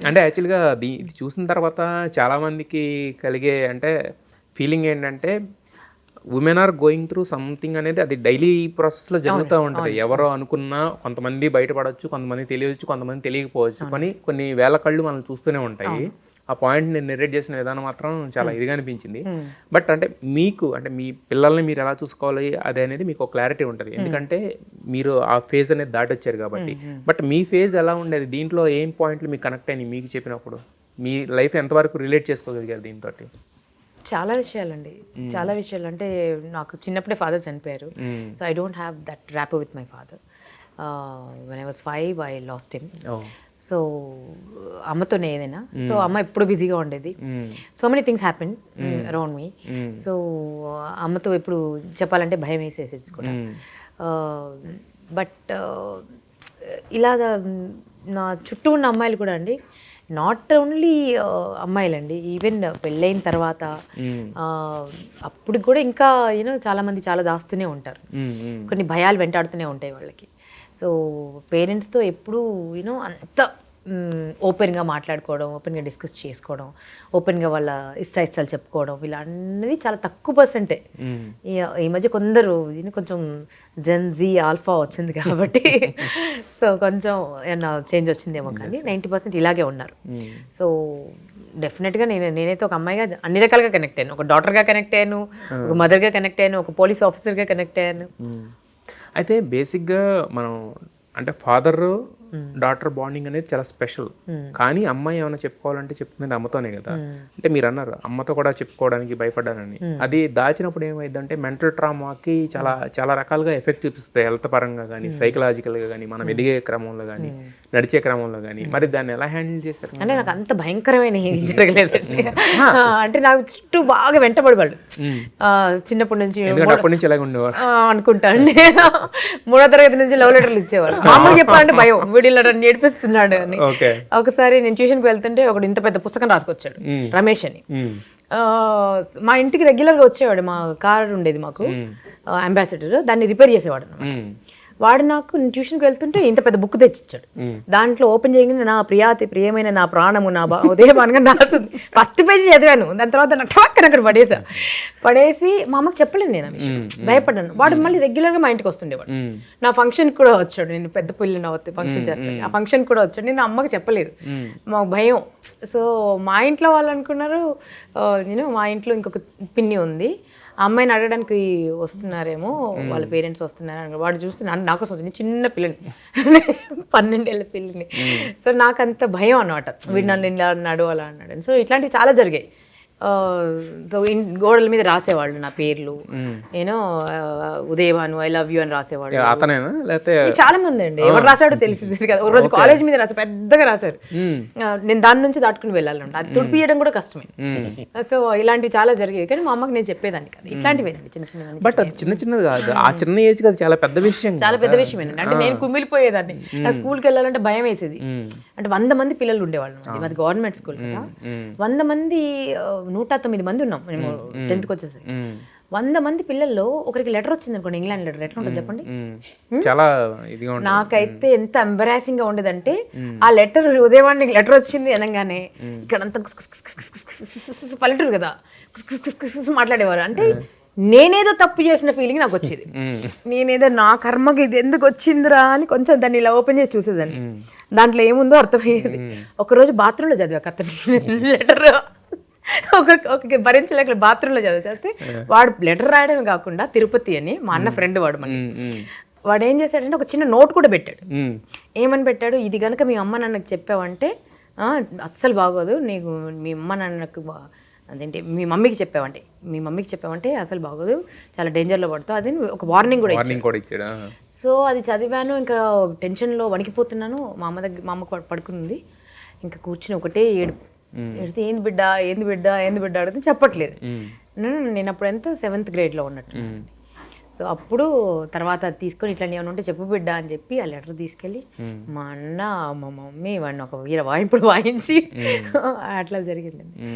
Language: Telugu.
అంటే యాక్చువల్‌గా ఇది చూసిన తర్వాత చాలామందికి కలిగే అంటే ఫీలింగ్ ఏంటంటే, women are going through something అనేది అది డైలీ ప్రాసెస్‌లో జరుగుతా ఉంటది. ఎవరో అనుకున్నా కొంతమంది బయటపడొచ్చు, కొంతమందికి తెలియొచ్చు, కొంతమంది తెలియకపోవచ్చు. కొన్ని వేల కళ్ళు మనల్ని చూస్తూనే ఉంటాయి. ఆ పాయింట్ నేను నెరేట్ చేసిన విధానం మాత్రం చాలా ఇదిగా అనిపించింది. బట్ అంటే మీకు అంటే మీ పిల్లల్ని మీరు ఎలా చూసుకోవాలి అది అనేది మీకు ఒక క్లారిటీ ఉంటది. ఎందుకంటే మీరు ఆ ఫేజ్ అనేది దాటొచ్చారు కాబట్టి. బట్ మీ ఫేజ్ ఎలా ఉండేది? దీంట్లో ఏం పాయింట్లు మీకు కనెక్ట్ అయినాయి మీకు చెప్పినప్పుడు? మీ లైఫ్ ఎంతవరకు రిలేట్ చేసుకోగలిగారు దీనితోటి? చాలా విషయాలండి. చాలా విషయాలు అంటే నాకు చిన్నప్పుడే ఫాదర్ చనిపోయారు. So I don't have that rapport with my father. When I was 5 I lost him. So అమ్మతోనే ఏదైనా. సో అమ్మ ఎప్పుడు బిజీగా ఉండేది. So many things happen around me. So అమ్మతో ఎప్పుడు చెప్పాలంటే భయం వేసేసేది కూడా. బట్ ఇలాగ నా చుట్టూ ఉన్న అమ్మాయిలు కూడా అండి, నాట్ ఓన్లీ అమ్మాయిలండి, ఈవెన్ పెళ్ళైన తర్వాత అప్పుడు కూడా ఇంకా చాలామంది చాలా దాస్తూనే ఉంటారు. కొన్ని భయాలు వెంటాడుతూనే ఉంటాయి వాళ్ళకి. సో పేరెంట్స్తో ఎప్పుడూ అంత ఓపెన్గా మాట్లాడుకోవడం, ఓపెన్గా డిస్కస్ చేసుకోవడం, ఓపెన్గా వాళ్ళ ఇష్టాలు చెప్పుకోవడం, వీళ్ళన్నది చాలా తక్కువ పర్సెంటే. ఈ మధ్య కొందరు కొంచెం జెన్జీ ఆల్ఫా వచ్చింది కాబట్టి సో కొంచెం ఏమన్నా చేంజ్ వచ్చిందేమో, కానీ 90% ఇలాగే ఉన్నారు. సో డెఫినెట్గా నేనైతే ఒక అమ్మాయిగా అన్ని రకాలుగా కనెక్ట్ అయ్యాను. ఒక డాటర్గా కనెక్ట్ అయ్యాను, ఒక మదర్గా కనెక్ట్ అయ్యాను, ఒక పోలీస్ ఆఫీసర్గా కనెక్ట్ అయ్యాను. అయితే బేసిక్గా మనం అంటే ఫాదర్ డాటర్ బాండింగ్ అనేది చాలా స్పెషల్. కానీ అమ్మాయి ఏమైనా చెప్పుకోవాలంటే చెప్పుకునేది అమ్మతోనే కదా. అంటే మీరు అన్నారు అమ్మతో కూడా చెప్పుకోవడానికి భయపడ్డానని. అది దాచినప్పుడు ఏమైందంటే మెంటల్ ట్రామాకి చాలా చాలా రకాలుగా ఎఫెక్ట్ చూపిస్తుంది. హెల్త్ పరంగా కానీ, సైకలాజికల్గా కానీ, మనం ఎదిగే క్రమంలో కానీ, నడిచే క్రమంలో కానీ. మరి దాన్ని ఎలా హ్యాండిల్ చేశారు? అంటే నాకు అంత భయంకరమైన ఏం జరగలేదండి. అంటే నాకు చుట్టూ బాగా వెంటబడి వాళ్ళు చిన్నప్పటి నుంచి. అప్పటి నుంచి ఎలాగ ఉండేవారు అనుకుంటా అండి. 3వ తరగతి నుంచి లవ్ లెటర్లు ఇచ్చేవాళ్ళు. మామూలుగా చెప్పాలంటే భయం, వీడిలో నేర్పిస్తున్నాడు అని. ఒకసారి నేను ట్యూషన్కి వెళ్తుంటే ఒకడు ఇంత పెద్ద పుస్తకం రాసుకొచ్చాడు, రమేష్ అని. మా ఇంటికి రెగ్యులర్గా వచ్చేవాడు, మా కార్ ఉండేది మాకు అంబాసిడర్, దాన్ని రిపేర్ చేసేవాడు అన్నమాట. వాడు నాకు నేను ట్యూషన్కి వెళ్తుంటే ఇంత పెద్ద బుక్ తెచ్చిచ్చాడు. దాంట్లో ఓపెన్ చేయగానే నా ప్రియమైన నా ప్రాణము నా ఉదయం అనగా రాస్తుంది. ఫస్ట్ పేజీ చదివాను, దాని తర్వాత నా టాక్ అక్కడ పడేసి మా అమ్మకి చెప్పలేను, నేను భయపడ్డాను. వాడు మళ్ళీ రెగ్యులర్గా మా ఇంటికి వస్తుండేవాడు. నా ఫంక్షన్ కూడా వచ్చాడు, నేను పెద్ద పిల్లని అవుతాయి ఫంక్షన్ చేస్తాను, ఆ ఫంక్షన్ కూడా వచ్చాడు. నేను అమ్మకి చెప్పలేదు, మాకు భయం. సో మా ఇంట్లో వాళ్ళు అనుకున్నారు, మా ఇంట్లో ఇంకొక పిన్ని ఉంది, ఆ అమ్మాయిని అడగడానికి వస్తున్నారేమో, వాళ్ళ పేరెంట్స్ వస్తున్నారు. వాడు చూస్తే నాకు వస్తుంది, చిన్న పిల్లని 12 ఏళ్ళ పిల్లని. సో నాకు అంత భయం అన్నమాట, వీడు నన్ను ఇలా అన్నాడు అలా అన్నాడు. సో ఇట్లాంటివి చాలా జరిగాయి. గోడల మీద రాసేవాళ్ళు నా పేర్లు, ఉదయభాను ఐ లవ్ యూ అని రాసేవాళ్ళు. చాలా మంది అండి, ఎవరు రాశాడో తెలిసింది కదా. ఒక రోజు కాలేజ్ మీద రాశారు, పెద్దగా రాశారు. నేను దాని నుంచి దాటుకుని వెళ్ళాలంట, అది తుడిపియడం కూడా కష్టమే. సో ఇలాంటివి చాలా జరిగాయి, కానీ మా అమ్మకి నేను చెప్పేదాన్ని కదా. ఇట్లాంటివి చిన్న చిన్న, బట్ అది చిన్న చిన్నది కాదు, ఆ చిన్న ఏజ్ అది చాలా పెద్ద విషయం, చాలా పెద్ద విషయమేనండి. అంటే నేను కుమిలిపోయేదాన్ని, నాకు స్కూల్కి వెళ్ళాలంటే భయం వేసేది. అంటే 100 మంది పిల్లలు ఉండేవాళ్ళు, మాది గవర్నమెంట్ స్కూల్ కదా. 100 మంది 109 మంది ఉన్నాం మేము 10th వచ్చేసరికి. 100 మంది పిల్లల్లో ఒకరికి లెటర్ వచ్చింది అనుకోండి, ఇంగ్లాండ్ లెటర్, ఎట్లా ఉంటుంది చెప్పండి. చాలా నాకైతే ఎంత ఎంబరాసింగ్ గా ఉండేదంటే, ఆ లెటర్ ఉదయవాడికి లెటర్ వచ్చింది అనగానే ఇక్కడంతా పల్లెటూరు కదా, మాట్లాడేవారు. అంటే నేనేదో తప్పు చేసిన ఫీలింగ్ నాకు వచ్చేది. నేనేదో నా కర్మకి ఇది ఎందుకు వచ్చిందిరా అని కొంచెం దాన్ని ఇలా ఓపెన్ చేసి చూసేదాన్ని, దాంట్లో ఏముందో అర్థమయ్యేది. ఒకరోజు బాత్రూంలో చదివా లెటర్, ఒక భరించలేక బాత్రూంలో చదివేస్తే, వాడు లెటర్ రాయడమే కాకుండా తిరుపతి అని మా అన్న ఫ్రెండ్ వాడు ఏం చేశాడంటే ఒక చిన్న నోట్ కూడా పెట్టాడు. ఏమని పెట్టాడు, ఇది కనుక మీ అమ్మ నాన్నకు చెప్పావంటే అస్సలు బాగోదు నీకు, మీ అమ్మ నాన్నకు అదేంటి మీ మమ్మీకి చెప్పావంటే అసలు బాగోదు, చాలా డేంజర్లో పడతావు, అది ఒక వార్నింగ్ కూడా ఇచ్చాడు. సో అది చదివాను, ఇంకా టెన్షన్లో వణికిపోతున్నాను. మా అమ్మ పడుకునింది, ఇంకా కూర్చుని ఒకటే ఏడుపు. ఏంది బిడ్డ అడిగితే చెప్పట్లేదు. నేను అప్పుడు ఎంత 7th గ్రేడ్లో ఉన్నట్టు. సో అప్పుడు తర్వాత తీసుకొని ఇట్లాంటి ఏమైనా ఉంటే చెప్పు బిడ్డ అని చెప్పి ఆ లెటర్ తీసుకెళ్ళి మా అన్న మా మమ్మీ వాడిని ఒక వీర వాయింపుడు వాయించి అట్లా జరిగిందండి.